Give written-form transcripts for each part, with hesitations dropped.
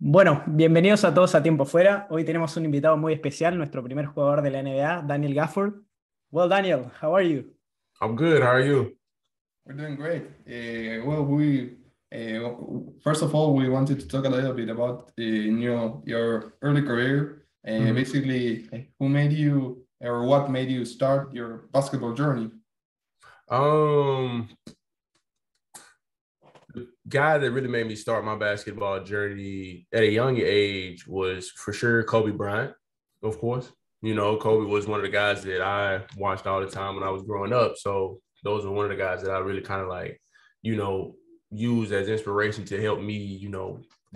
Bueno, bienvenidos a todos a Tiempo Fuera. Hoy tenemos un invitado muy especial, nuestro primer jugador de la NBA, Daniel Gafford. Well, Daniel, how are you? I'm good. How are you? We're doing great. First of all, we wanted to talk a little bit about your early career. Mhm. Basically, who made you or what made you start your basketball journey? Um, the guy that really made me start my basketball journey at a young age was for sure Kobe Bryant, of course. Kobe was one of the guys that I watched all the time when I was growing up. So those are one of the guys that I really kind of like, you know, use as inspiration to help me,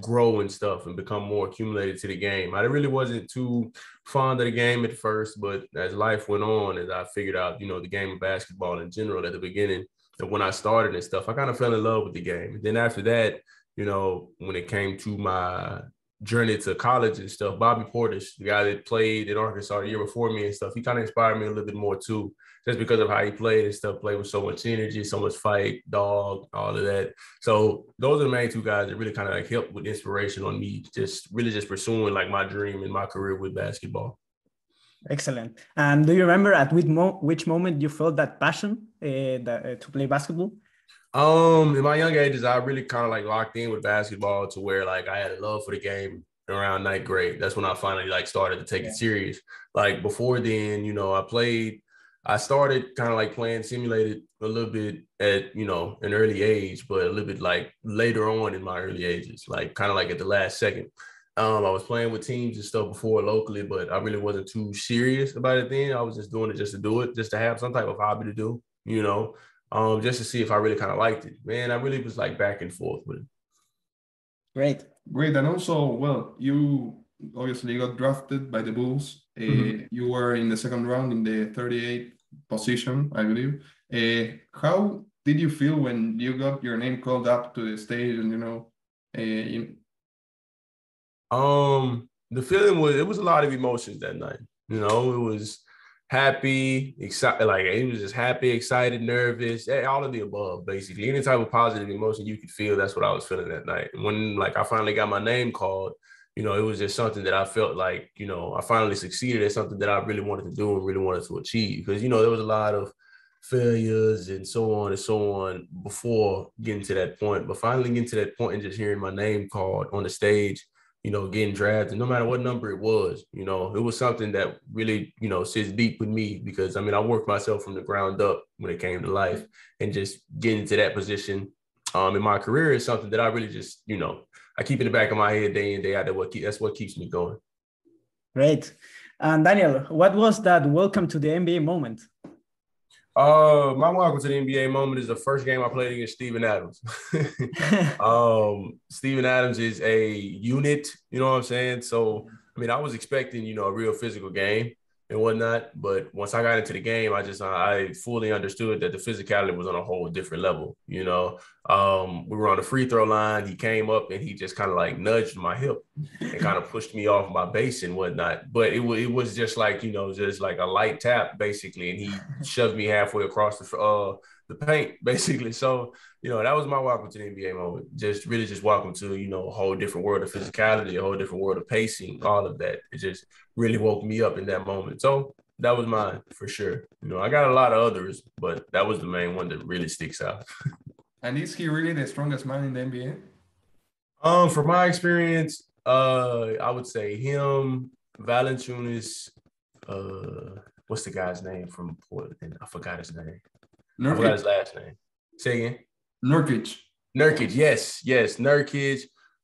grow and stuff and become more accumulated to the game. I really wasn't too fond of the game at first, but as life went on, as I figured out, the game of basketball in general at the beginning, and when I started and stuff, I kind of fell in love with the game. And then after that, when it came to my journey to college and stuff, Bobby Portis, the guy that played in Arkansas the year before me and stuff, he kind of inspired me a little bit more too, just because of how he played and stuff, played with so much energy, so much fight, dog, all of that. So those are the main two guys that really kind of like helped with inspiration on me, just really just pursuing like my dream and my career with basketball. Excellent. And do you remember at which moment you felt that passion to play basketball? In my young ages, I really kind of like locked in with basketball to where like I had a love for the game around ninth grade. That's when I finally like started to take it serious. Like before then, I started kind of like playing simulated a little bit at, an early age, but a little bit like later on in my early ages, like kind of like at the last second. I was playing with teams and stuff before locally, but I really wasn't too serious about it then. I was just doing it just to do it, just to have some type of hobby to do, just to see if I really kind of liked it. Man, I really was like back and forth with it. Great. Great. And also, well, you obviously got drafted by the Bulls. You were in the second round in the 38th position, I believe. How did you feel when you got your name called up to the stage and, The feeling was, it was a lot of emotions that night. It was happy, excited, like it was just happy, excited, nervous, all of the above, basically. Any type of positive emotion you could feel, that's what I was feeling that night. And when like I finally got my name called, it was just something that I felt like, I finally succeeded at something that I really wanted to do and really wanted to achieve. Because, there was a lot of failures and so on before getting to that point. But finally getting to that point and just hearing my name called on the stage, getting drafted, no matter what number it was, it was something that really, sits deep with me because, I worked myself from the ground up when it came to life, and just getting to that position in my career is something that I really just, I keep in the back of my head day in, day out. That's what keeps me going. Great. And Daniel, what was that welcome to the NBA moment? My welcome to the NBA moment is the first game I played against Steven Adams. Steven Adams is a unit, you know what I'm saying? So, I was expecting, a real physical game and whatnot. But once I got into the game, I fully understood that the physicality was on a whole different level. We were on the free throw line. He came up and he just kind of like nudged my hip and kind of pushed me off my base and whatnot. But it was just like, just like a light tap basically. And he shoved me halfway across the paint basically. So, that was my welcome to the NBA moment. Just really just welcome to, a whole different world of physicality, a whole different world of pacing, all of that. It just really woke me up in that moment. So that was mine for sure. I got a lot of others, but that was the main one that really sticks out. And is he really the strongest man in the NBA? From my experience, I would say him, Valanciunas, what's the guy's name from Portland? I forgot his name. Nurkic. I forgot his last name. Say again. Nurkic. Nurkic, yes. Nurkic,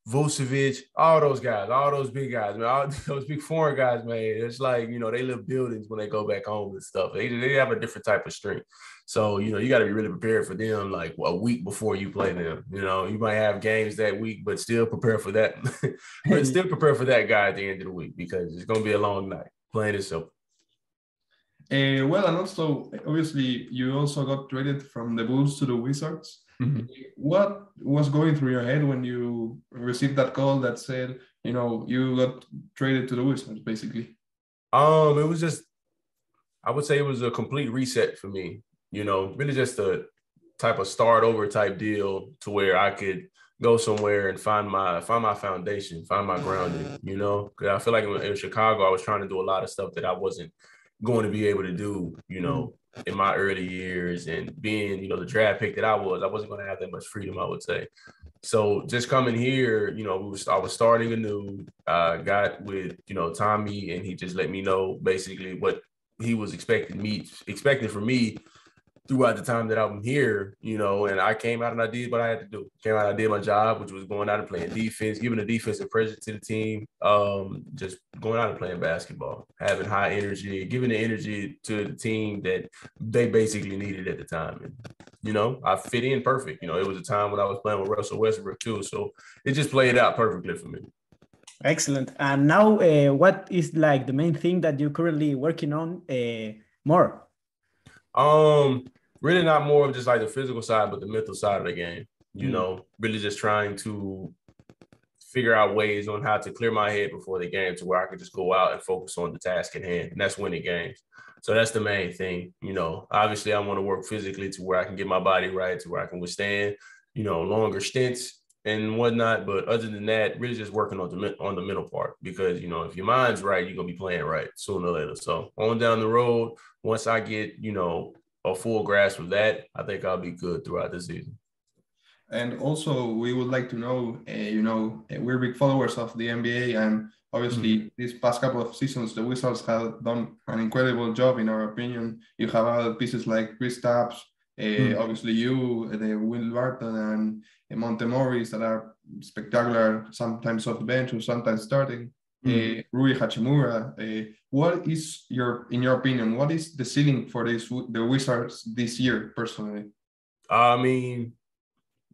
Vucevic, all those guys, all those big guys, man, all those big foreign guys, man. It's like, they live buildings when they go back home and stuff. They have a different type of strength. So, you got to be really prepared for them like a week before you play them. You might have games that week, but still prepare for that. But still prepare for that guy at the end of the week because it's going to be a long night. Plain and simple. Well, and also, obviously, you also got traded from the Bulls to the Wizards. Mm-hmm. What was going through your head when you received that call that said, you got traded to the Wizards, basically? It was just, I would say it was a complete reset for me. Really just a type of start over type deal to where I could go somewhere and find my foundation, find my grounding, you know, because I feel like in Chicago, I was trying to do a lot of stuff that I wasn't going to be able to do, you know, in my early years, and being, you know, the draft pick that I wasn't going to have that much freedom, I would say. So just coming here, you know, I was starting anew, got with, you know, Tommy, and he just let me know basically what he was expecting from me throughout the time that I'm here, you know, and I came out and I did what I had to do. Came out, I did my job, which was going out and playing defense, giving a defensive pressure to the team, just going out and playing basketball, having high energy, giving the energy to the team that they basically needed at the time. And, you know, I fit in perfect. You know, it was a time when I was playing with Russell Westbrook too. So it just played out perfectly for me. Excellent. And now, what is like the main thing that you're currently working on more? Really not more of just like the physical side, but the mental side of the game. You know, really just trying to figure out ways on how to clear my head before the game to where I can just go out and focus on the task at hand, and that's winning games. So that's the main thing. You know, obviously I want to work physically to where I can get my body right, to where I can withstand, you know, longer stints and whatnot. But other than that, really just working on the mental part, because, you know, if your mind's right, you're going to be playing right sooner or later. So on down the road, once I get, you know, a full grasp of that, I think I'll be good throughout the season. And also, we would like to know, we're big followers of the NBA, and obviously, these past couple of seasons, the Wizards have done an incredible job, in our opinion. You have other pieces like Chris Tapps, obviously you, the Will Barton, and Monte that are spectacular, sometimes off the bench or sometimes starting. Rui Hachimura. What is in your opinion, what is the ceiling for the Wizards this year, personally? I mean,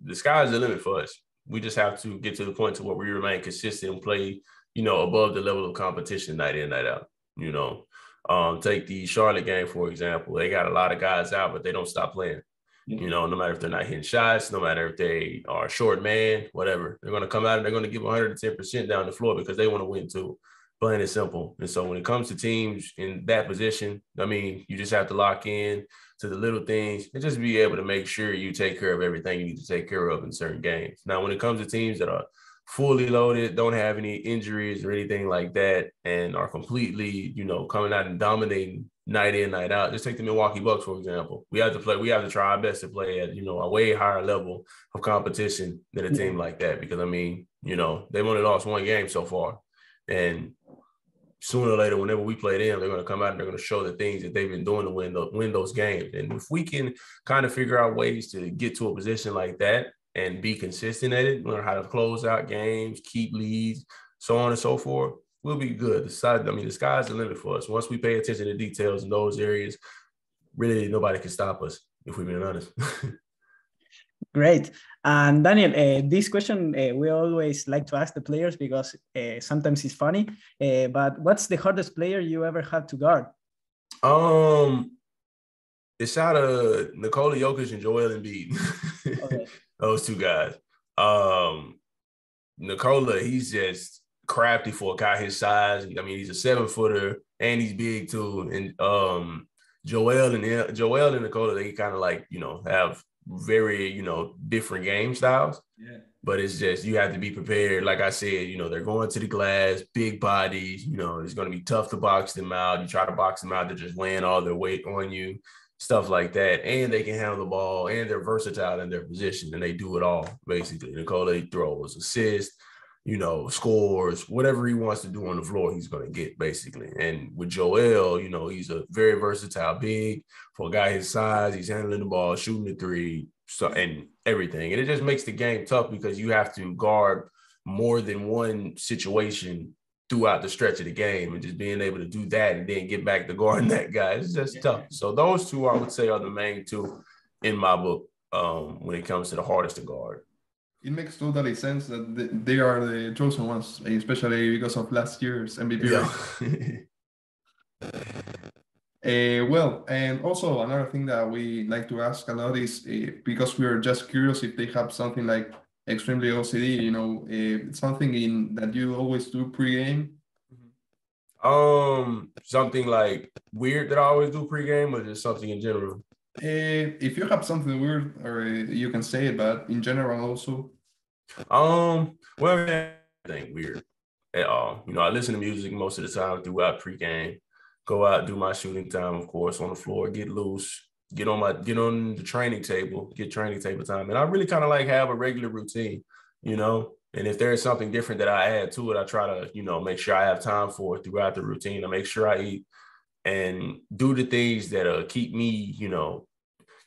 the sky's the limit for us. We just have to get to the point to where we remain consistent and play, you know, above the level of competition night in, night out. You know, take the Charlotte game, for example. They got a lot of guys out, but they don't stop playing. You know, no matter if they're not hitting shots, no matter if they are short man, whatever, they're going to come out and they're going to give 110% down the floor because they want to win too. Plain and simple. And so when it comes to teams in that position, I mean, you just have to lock in to the little things and just be able to make sure you take care of everything you need to take care of in certain games. Now, when it comes to teams that are fully loaded, don't have any injuries or anything like that, and are completely, you know, coming out and dominating night in, night out. Just take the Milwaukee Bucks, for example. We have to try our best to play at, you know, a way higher level of competition than a team like that. Because, I mean, you know, they've only lost one game so far. And sooner or later, whenever we play them, they're going to come out and they're going to show the things that they've been doing to win those games. And if we can kind of figure out ways to get to a position like that and be consistent at it, learn how to close out games, keep leads, so on and so forth, we'll be good. The sky's the limit for us. Once we pay attention to details in those areas, really nobody can stop us, if we're being honest. Great. And Daniel, this question we always like to ask the players because sometimes it's funny. But what's the hardest player you ever had to guard? It's out of Nikola Jokic and Joel Embiid. Okay. Those two guys. Nikola, he's just crafty for a guy his size. I mean, he's a 7-footer and he's big too. And Joel and Nikola, they kind of like, you know, have very, you know, different game styles. Yeah. But it's just, you have to be prepared. Like I said, you know, they're going to the glass, big bodies, you know, it's going to be tough to box them out. You try to box them out, they're just laying all their weight on you, stuff like that. And they can handle the ball and they're versatile in their position and they do it all, basically. Nikola throws, assists, you know, scores, whatever he wants to do on the floor, he's going to get, basically. And with Joel, you know, he's a very versatile big. For a guy his size, he's handling the ball, shooting the three, so, and everything. And it just makes the game tough because you have to guard more than one situation throughout the stretch of the game, and just being able to do that and then get back to guarding that guy, it's just tough. So those two, I would say, are the main two in my book when it comes to the hardest to guard. It makes totally sense that they are the chosen ones, especially because of last year's MVP. Yeah. Well, and also another thing that we like to ask a lot is because we are just curious if they have something like extremely OCD, you know, something that you always do pregame. Something like weird that I always do pregame, or just something in general? If you have something weird, or you can say it, but in general also. Well, anything weird at all. You know, I listen to music most of the time throughout pregame. Go out, do my shooting time, of course, on the floor, get loose, get on the training table, get training table time. And I really kind of like have a regular routine, you know. And if there's something different that I add to it, I try to, you know, make sure I have time for it throughout the routine. I make sure I eat and do the things that keep me, you know,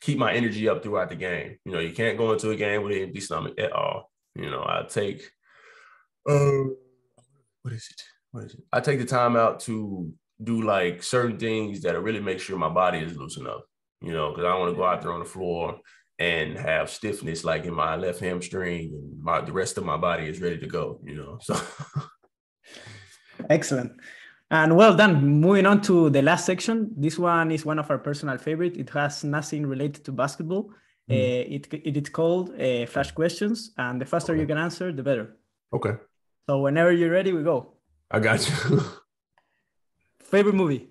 keep my energy up throughout the game. You know, you can't go into a game with an empty stomach at all. You know, I take what is it? I take the time out to do like certain things that really make sure my body is loose enough. You know, because I don't want to go out there on the floor and have stiffness like in my left hamstring and the rest of my body is ready to go. You know, so Excellent. And well done. Moving on to the last section. This one is one of our personal favorite. It has nothing related to basketball. It is called Flash Questions, and the faster you can answer, the better. Okay. So whenever you're ready, we go. I got you. Favorite movie?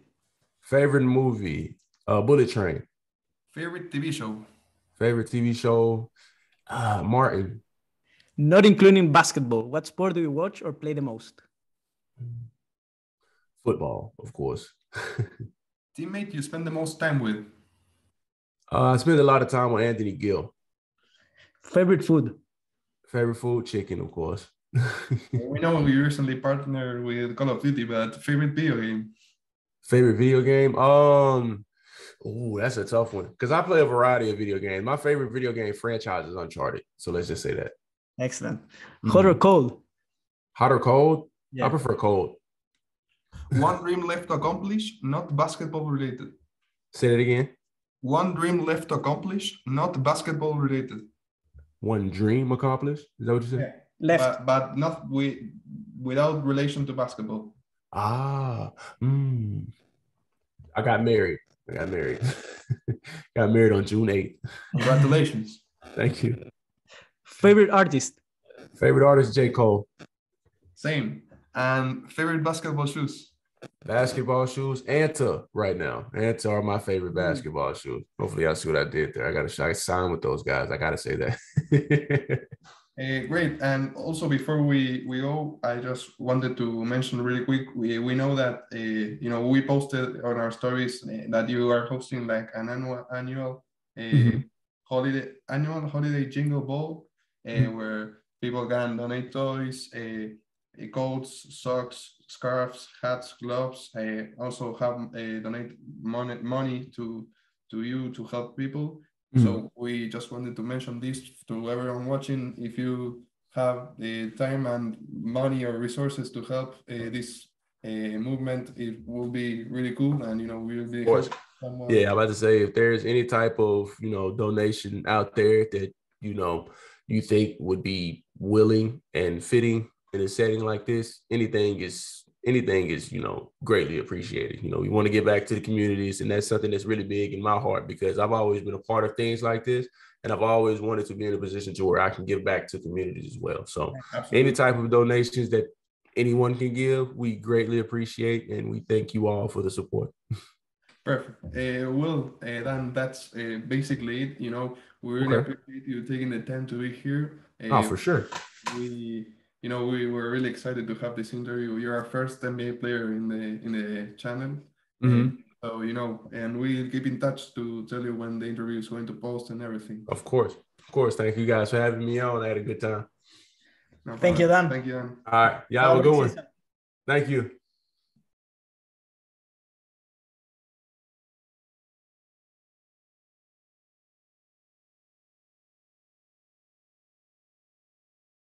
Favorite movie? Bullet Train. Favorite TV show? Favorite TV show? Martin. Not including basketball. What sport do you watch or play the most? Football, of course. Teammate you spend the most time with? I spend a lot of time with Anthony Gill. Favorite food? Favorite food? Chicken, of course. We know we recently partnered with Call of Duty, but favorite video game? Favorite video game? Oh, that's a tough one. Because I play a variety of video games. My favorite video game franchise is Uncharted. So let's just say that. Excellent. Hot or cold? Hot or cold? Yeah. I prefer cold. One dream left to accomplish, not basketball related. Say that again. One dream left to accomplish, not basketball related. One dream accomplished? Is that what you said? Yeah. Left. But not without relation to basketball. I got married. Got married on June 8th. Congratulations. Thank you. Favorite artist? Favorite artist, J. Cole. Same. And favorite basketball shoes? Basketball shoes, Anta right now. Anta are my favorite basketball shoes. Hopefully I see what I did there. I sign with those guys. I got to say that. Great. And also before we go, I just wanted to mention really quick, we know that, we posted on our stories that you are hosting like an annual holiday jingle ball where people can donate toys, coats, socks, scarves, hats, gloves. Also have donate money to you to help people. So we just wanted to mention this to everyone watching. If you have the time and money or resources to help this movement, it will be really cool. And, we will be someone. Yeah, I'm about to say, if there's any type of, donation out there that, you think would be willing and fitting in a setting like this, anything is, greatly appreciated. We want to get back to the communities, and that's something that's really big in my heart because I've always been a part of things like this, and I've always wanted to be in a position to where I can give back to communities as well. So any type of donations that anyone can give, we greatly appreciate, and we thank you all for the support. Perfect. Dan, that's basically it. We really appreciate you taking the time to be here. For sure. We were really excited to have this interview. You're our first NBA player in the channel. So, and we'll keep in touch to tell you when the interview is going to post and everything. Of course. Thank you guys for having me on. I had a good time. No Thank you, Dan. Thank you, Dan. All right. Y'all have a good one. Thank you.